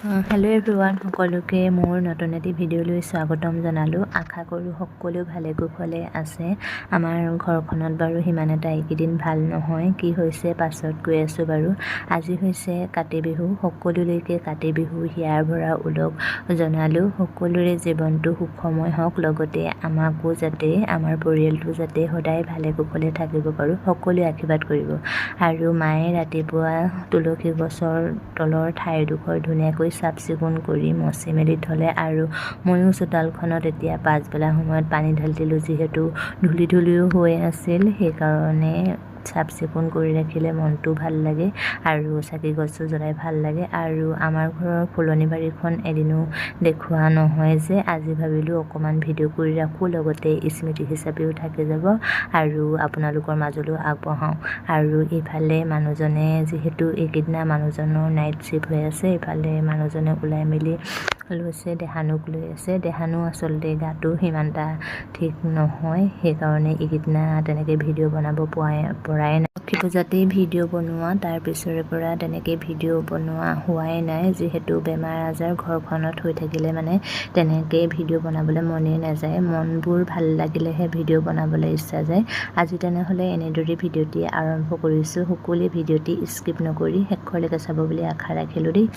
Hello' everyone, সকলোকে মোৰ নতুন এটি ভিডিঅ'লৈ স্বাগতম জনালোঁ। আশা কৰোঁ সকলো ভালে কুশলে আছে। আমাৰ ঘৰখনত বাৰু সিমান এটা এইকেইদিন ভাল নহয়। কি হৈছে পাছত কৈ আছোঁ বাৰু। আজি হৈছে কাতি বিহু। সকলোলৈকে কাতি বিহু হিয়াৰ ভৰা ওলগ জনালোঁ। সকলোৰে জীৱনটো সুখময় হওক, লগতে আমাকো যাতে, আমাৰ পৰিয়ালটো যাতে সদায় ভালে কুশলে থাকিব পাৰোঁ, সকলোৱে আশীৰ্বাদ কৰিব। আৰু মায়ে ৰাতিপুৱা তুলসী গছৰ তলৰ ঠাইডোখৰ ধুনীয়াকৈ চাফ চিকুণ কৰি মচি মেলি থ'লে, আৰু ময়ো চোতালখনত এতিয়া পাছবেলা সময়ত পানী ঢালিলোঁ। যিহেতু ধূলিও হৈ আছিল, সেইকাৰণে চাফ চিকুণ কৰি ৰাখিলে মনটো ভাল লাগে আৰু চাকি গছো জ্বলাই ভাল লাগে। আৰু আমাৰ ঘৰৰ ফুলনি বাৰীখন এদিনো দেখুওৱা নহয় যে, আজি ভাবিলোঁ অকণমান ভিডিঅ' কৰি ৰাখোঁ, লগতে স্মৃতি হিচাপেও থাকি যাব আৰু আপোনালোকৰ মাজলৈও আগবঢ়াওঁ। আৰু ইফালে মানুহজনে, যিহেতু এইকেইদিনা মানুহজনৰ নাইট শ্বিফ্ট হৈ আছে, ইফালে মানুহজনে ওলাই মেলি লৈছে, দেহানুক লৈ আছে। দেহানু আচলতে গাটো সিমান এটা ঠিক নহয়, সেইকাৰণে এইকেইদিনা তেনেকৈ ভিডিঅ' বনাব পৰাই নাই। লক্ষী পূজাতেই ভিডিঅ' বনোৱা, তাৰ পিছৰে পৰা তেনেকৈ ভিডিঅ' বনোৱা হোৱাই নাই। যিহেতু বেমাৰ আজাৰ ঘৰখনত হৈ থাকিলে মানে তেনেকৈ ভিডিঅ' বনাবলৈ মনেই নাযায়। মনবোৰ ভাল লাগিলেহে ভিডিঅ' বনাবলৈ ইচ্ছা যায়। আজি তেনেহ'লে এনেদৰে ভিডিঅ'টি আৰম্ভ কৰিছোঁ। সকলোৱে ভিডিঅ'টি স্কিপ নকৰি শেষলৈকে চাব বুলি আশা ৰাখিলোঁ দেই।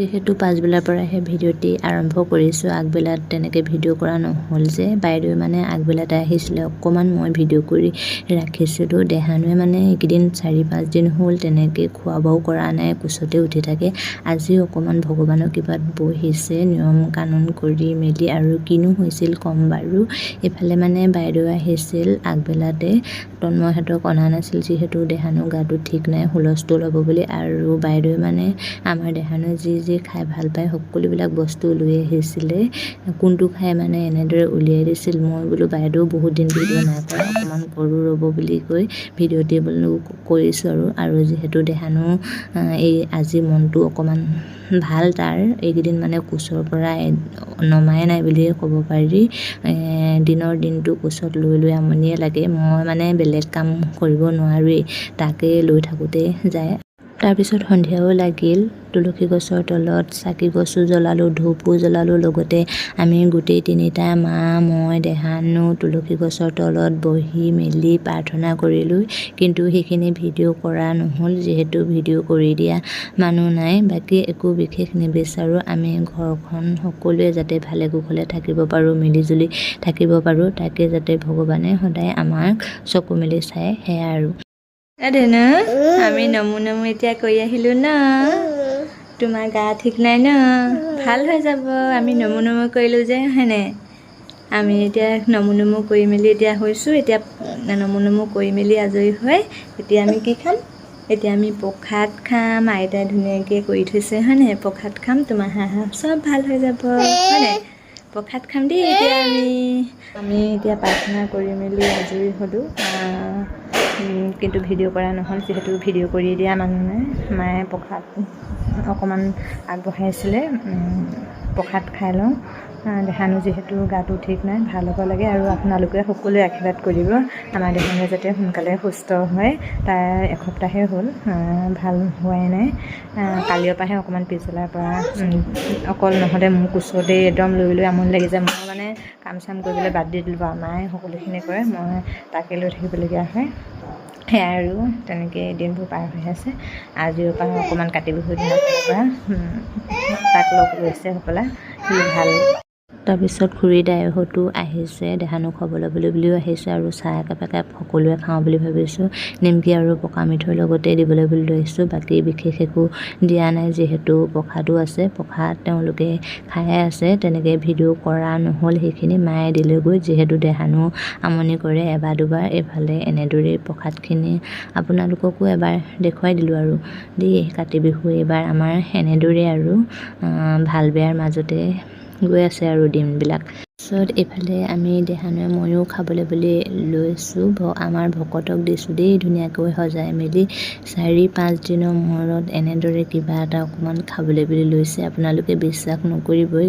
যিহেতু পাছবেলাৰ পৰাহে ভিডিঅ'টি আৰম্ভ কৰিছোঁ, আগবেলাত তেনেকৈ ভিডিঅ' কৰা নহ'ল যে। বাইদেৱে মানে আগবেলাতে আহিছিলে, অকণমান মই ভিডিঅ' কৰি ৰাখিছিলোঁ। দেহানুৱে মানে এইকেইদিন 4-5 দিন হ'ল তেনেকৈ খোৱা বোৱাও কৰা নাই, কোচতে উঠি থাকে। আজি অকণমান ভগৱানৰ কৃপাত বহিছে নিয়ম কানুন কৰি মেলি। আৰু কিনো হৈছিল ক'ম বাৰু। এইফালে মানে বাইদেউ আহিছিল আগবেলাতে, তন্ময়হঁতক অনা নাছিল, যিহেতু দেহানুৰ গাটো ঠিক নাই, হুলস্থুল হ'ব বুলি। আৰু বাইদেৱে মানে আমাৰ দেহানুৱে যি খাই ভাল পায় সকলোবিলাক বস্তু লৈ আহিছিলে। কোনটো খাই মানে এনেদৰে উলিয়াই দিছিল। মই বোলো বাইদেউ বহুত দিন ভিডিঅ' নাই কৰা, অকণমান কৰোঁ ৰ'ব বুলি কৈ ভিডিঅ'টি বোলো কৰিছোঁ। আৰু যিহেতু দেহানু এই আজি মনটো অকণমান ভাল, তাৰ এইকেইদিন মানে কোচৰ পৰা নমাই নাই বুলিয়ে ক'ব পাৰি। দিনৰ দিনটো কোচত লৈ আমনিয়ে লাগে। মই মানে বেলেগ কাম কৰিব নোৱাৰোৱেই, তাকে লৈ থাকোঁতে যায়। তাৰপিছত সন্ধিয়াও লাগিল, তুলসী গছৰ তলত চাকি গছো জ্বলালোঁ, ধূপো জ্বলালোঁ। লগতে আমি গোটেই তিনিটা, মা, মই, দেহানু তুলসী গছৰ তলত বহি মেলি প্ৰাৰ্থনা কৰিলোঁ। কিন্তু সেইখিনি ভিডিঅ' কৰা নহ'ল, যিহেতু ভিডিঅ' কৰি দিয়া মানুহ নাই। বাকী একো বিশেষ নিবিচাৰোঁ, আমি ঘৰখন সকলোৱে যাতে ভালে কুশলে থাকিব পাৰোঁ, মিলিজুলি থাকিব পাৰোঁ, তাকে যাতে ভগৱানে সদায় আমাক চকু মেলি চায়, সেয়া আৰু। ধেনু, আমি নমো এতিয়া কৰি আহিলোঁ ন। তোমাৰ গা ঠিক নাই ন, ভাল হৈ যাব। আমি নমো কৰিলোঁ যে, হয়নে? আমি এতিয়া নমো কৰি মেলি এতিয়া হৈছোঁ। এতিয়া নমো কৰি মেলি আজৰি হৈ এতিয়া আমি কি খাম? এতিয়া আমি প্ৰসাদ খাম। আইতাই ধুনীয়াকৈ কৰি থৈছে, হয়নে? প্ৰসাদ খাম, তোমাৰ হাঁহ চব ভাল হৈ যাব, হয়নে? প্ৰসাদ খাম দেই। এতিয়া আমি এতিয়া প্ৰাৰ্থনা কৰি মেলি আজৰি হ'লোঁ। কিন্তু ভিডিঅ' কৰা নহ'ল, যিহেতু ভিডিঅ' কৰি দিয়া মানুহ নাই। মায়ে প্ৰসাদ অকণমান আগবঢ়াইছিলে, প্ৰসাদ খাই লওঁ। দেহানো যিহেতু গাটো ঠিক নাই, ভাল হ'ব লাগে আৰু আপোনালোকে সকলোৱে আশীৰ্বাদ কৰিব আমাৰ দেহানো যাতে সোনকালে সুস্থ হয়। তাৰ এসপ্তাহে হ'ল, ভাল হোৱাই নাই। কালিৰ পৰাহে অকণমান পিছবেলাৰ পৰা অকল নহ'লে মোৰ কোচতেই একদম লৈ আমনি লাগি যায়। মই মানে কাম চাম কৰিবলৈ বাদ দি দিলোঁ বাৰু, মায়ে সকলোখিনি কৰে, মই তাকে লৈ থাকিবলগীয়া হয়। সেয়াই আৰু তেনেকৈ দিনবোৰ পাৰ হৈ আছে। আজিৰ পৰা অকণমান কাতি বিহুৰ দিনৰ পৰা তাক লগ লৈছে হ'বলা, সি ভাল। তাৰপিছত খুৰী দাইহঁতো আহিছে, দেহানো খবৰ ল'বলৈ বুলিও আহিছে আৰু চাহ একাপ সকলোৱে খাওঁ বুলি ভাবিছোঁ। নিমকি আৰু পকা মিঠৈৰ লগতে দিবলৈ বুলি লৈছোঁ। বাকী বিশেষ একো দিয়া নাই, যিহেতু প্ৰসাদো আছে, প্ৰসাদ তেওঁলোকে খাই আছে। তেনেকৈ ভিডিঅ' কৰা নহ'ল, সেইখিনি মায়ে দিলেগৈ, যিহেতু দেহানো আমনি কৰে এবাৰ দুবাৰ। এইফালে এনেদৰেই প্ৰসাদখিনি আপোনালোককো এবাৰ দেখুৱাই দিলোঁ আৰু দেই। কাতি বিহু এইবাৰ আমাৰ এনেদৰেই আৰু ভাল বেয়াৰ মাজতে গৈ আছে আৰু দিনবিলাক। তাৰপিছত এইফালে আমি দেহানোৱে ময়ো খাবলৈ বুলি লৈছোঁ। আমাৰ ভকতক দিছোঁ দেই, ধুনীয়াকৈ সজাই মেলি 4-5 দিনৰ মূৰত এনেদৰে কিবা এটা অকণমান খাবলৈ বুলি লৈছে। আপোনালোকে বিশ্বাস নকৰিবই,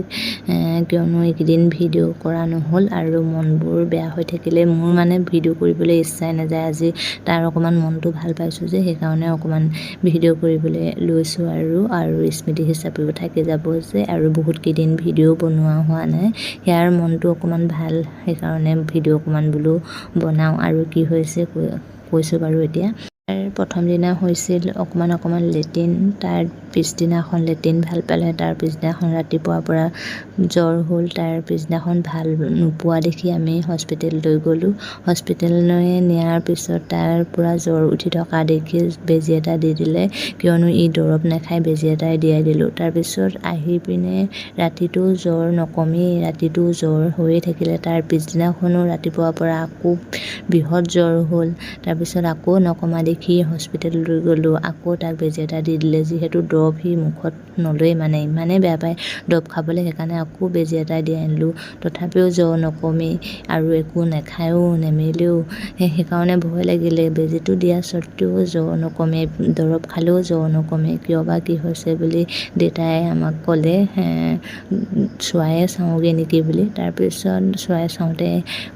কিয়নো এইকেইদিন ভিডিঅ' কৰা নহ'ল আৰু মনবোৰ বেয়া হৈ থাকিলে মোৰ মানে ভিডিঅ' কৰিবলৈ ইচ্ছাই নাযায়। আজি তাৰ অকণমান মনটো ভাল পাইছোঁ যে, সেইকাৰণে অকণমান ভিডিঅ' কৰিবলৈ লৈছোঁ আৰু স্মৃতি হিচাপেও থাকি যাব যে, আৰু বহুতকেইদিন ভিডিঅ' বনোৱা হোৱা নাই। সেয়াৰ মনটো অকণমান ভাল, সেইকাৰণে ভিডিঅ' অকণমান বোলো বনাওঁ। আৰু কি হৈছে কৈছোঁ বাৰু এতিয়া। প্ৰথম দিনা হৈছিল অকণমান লেট্ৰিন, তাৰ পিছদিনাখন লেট্ৰিন ভাল পালে, তাৰ পিছদিনাখন ৰাতিপুৱাৰ পৰা জ্বৰ হ'ল। তাৰ পিছদিনাখন ভাল নোপোৱা দেখি আমি হস্পিটেল লৈ গ'লোঁ। হস্পিটেললৈ নিয়াৰ পিছত তাৰ পূৰা জ্বৰ উঠি থকা দেখি বেজী এটা দি দিলে, কিয়নো ই দৰৱ নাখায়, বেজী এটাই দিয়াই দিলোঁ। তাৰপিছত আহি পিনে ৰাতিটো জ্বৰ নকমেই, ৰাতিটো জ্বৰ হৈয়ে থাকিলে। তাৰ পিছদিনাখনো ৰাতিপুৱাৰ পৰা আকৌ বৃহৎ জ্বৰ হ'ল। তাৰপিছত আকৌ নকমা দেখি হস্পিটেল লৈ গ'লোঁ, আকৌ তাক বেজী এটা দি দিলে। যিহেতু দৰৱ সি মুখত নলয়, মানে ইমানেই বেয়া পায় দৰৱ খাবলৈ, সেইকাৰণে আকৌ বেজী এটা দি আনিলোঁ। তথাপিও জ্বৰ নকমেই আৰু একো নাখায়ো নেমেলেও, সেইকাৰণে ভয় লাগিলে। বেজীটো দিয়া স্বত্বেও জ্বৰ নকমে, দৰৱ খালেও জ্বৰ নকমে, কিয় বা কি হৈছে বুলি দেউতাই আমাক ক'লে, চোৱাই চাওঁগৈ নেকি বুলি। তাৰপিছত চোৱাই চাওঁতে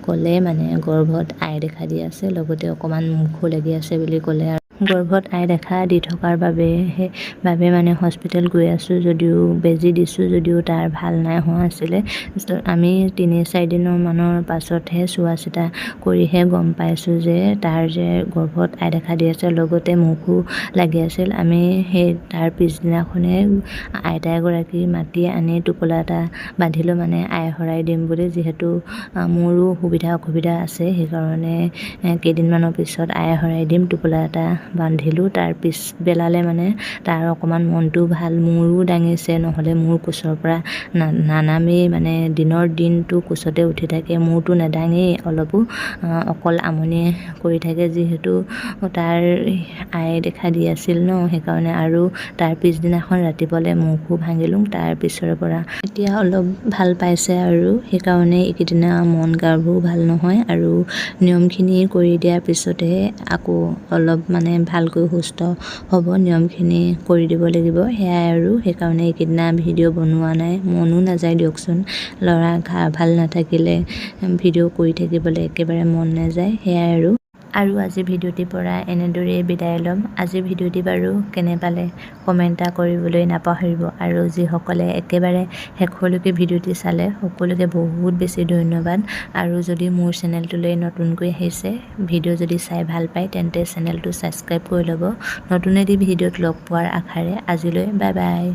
ক'লে মানে গৰ্ভত আই দেখা দি আছে, লগতে অকণমান মুখো লাগি আছে বুলি ক'লে। আৰু গৰ্ভত আই দেখা দি থকাৰ বাবে মানে হস্পিটেল গৈ আছোঁ যদিও, বেজী দিছোঁ যদিও তাৰ ভাল নাই হোৱা আছিলে। আমি 3-4 দিনৰ মানৰ পাছতহে চোৱা চিতা কৰিহে গম পাইছোঁ যে তাৰ যে গৰ্ভত আই দেখা দি আছে, লগতে মুখো লাগি আছিল। আমি সেই তাৰ পিছদিনাখনে আইতা এগৰাকী মাতি আনি টোপোলা এটা বান্ধিলোঁ, মানে আই শৰাই দিম বুলি। যিহেতু মোৰো অসুবিধা আছে, সেইকাৰণে কেইদিনমানৰ পিছত আই শৰাই দিম, টোপোলা এটা বান্ধিলোঁ। তাৰ পিছবেলালে মানে তাৰ অকণমান মনটো ভাল, মূৰো দাঙিছে, নহ'লে মূৰ কোচৰ পৰা নানামেই, মানে দিনটো কোচতে উঠি থাকে, মূৰটো নেদাঙেই অলপো, অকল আমনি কৰি থাকে। যিহেতু তাৰ আই দেখা দি আছিল ন, সেইকাৰণে। আৰু তাৰ পিছদিনাখন ৰাতিপুৱালে মুখো ভাঙিলোঁ। তাৰ পিছৰে পৰা এতিয়া অলপ ভাল পাইছে, আৰু সেইকাৰণে এইকেইদিনা মন গাবোৰ ভাল নহয়। আৰু নিয়মখিনি কৰি দিয়াৰ পিছতহে আকৌ অলপ মানে ভালকৈ সুস্থ হ'ব, নিয়মখিনি কৰি দিব লাগিব। সেয়াই আৰু সেইকাৰণে এইকেইদিনা ভিডিঅ' বনোৱা নাই, মনো নাযায় দিয়কচোন। ল'ৰা গা ভাল নাথাকিলে ভিডিঅ' কৰি থাকিবলৈ একেবাৰে মন নাযায়। সেয়াই আৰু আজি ভিডিঅ'টিৰ পৰা এনেদৰেই বিদায় ল'ম। আজি ভিডিঅ'টি বাৰু কেনে পালে কমেণ্ট এটা কৰিবলৈ নাপাহৰিব। আৰু যিসকলে একেবাৰে শেষলৈকে ভিডিঅ'টি চালে, সকলোকে বহুত বেছি ধন্যবাদ। আৰু যদি মোৰ চেনেলটোলৈ নতুনকৈ আহিছে, ভিডিঅ' যদি চাই ভাল পায়, তেন্তে চেনেলটো ছাবস্ক্ৰাইব কৰি ল'ব। নতুন এটি ভিডিঅ'ত লগ পোৱাৰ আশাৰে আজিলৈ বাই বাই।